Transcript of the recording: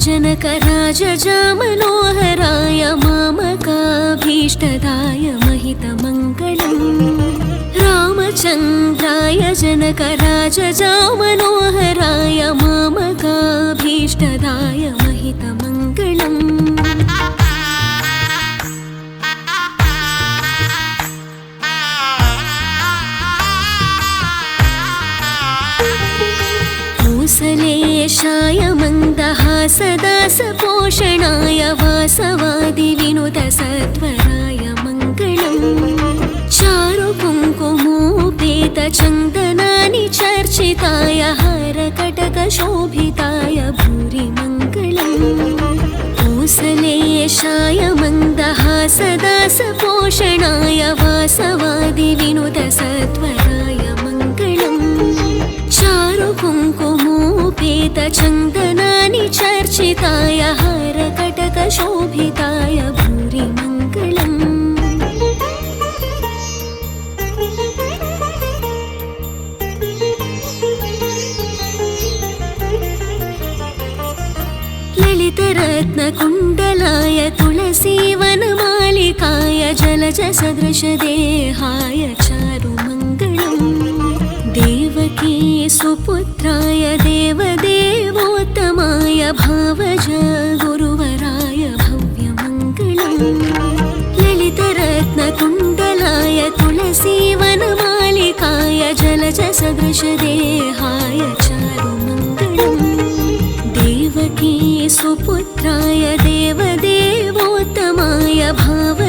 जनकराजजामनोहराय मामकाभीष्टदाय महितमङ्गलम् रामचन्द्राय जनकराजजामनोहराय मामकाभीष्टदाय महितमङ्गलम् कौसलेशाय मन्दहासदासपोषणाय वासवादिविनुतसत्वराय मङ्गलम् चारुकुङ्कुमोपेतचन्दनानि चर्चिताय हारकटकशोभिताय भूरि मङ्गलम् कौसलेशाय मन्दहासदासपोषणाय वासवादिविनुतसत्वराय मङ्गलम् चारुकुङ्कुमोपेतचन्दनानि चर्चिताय हारकटकशोभिताय भूरि मङ्गलम् ललितरत्नकुण्डलाय तुलसीवनमालिकाय जलजसदृशदेहाय चारुमङ्गलम् देवकी सुपुत्राय देवदेवोत्तमाय भावज गुरुवराय भव्यमङ्गलम् ललितरत्नकुण्डलाय तुलसीवनमालिकाय जलजसदृशदेहाय चारुमङ्गलम् देवकी सुपुत्राय देवदेवोत्तमाय भाव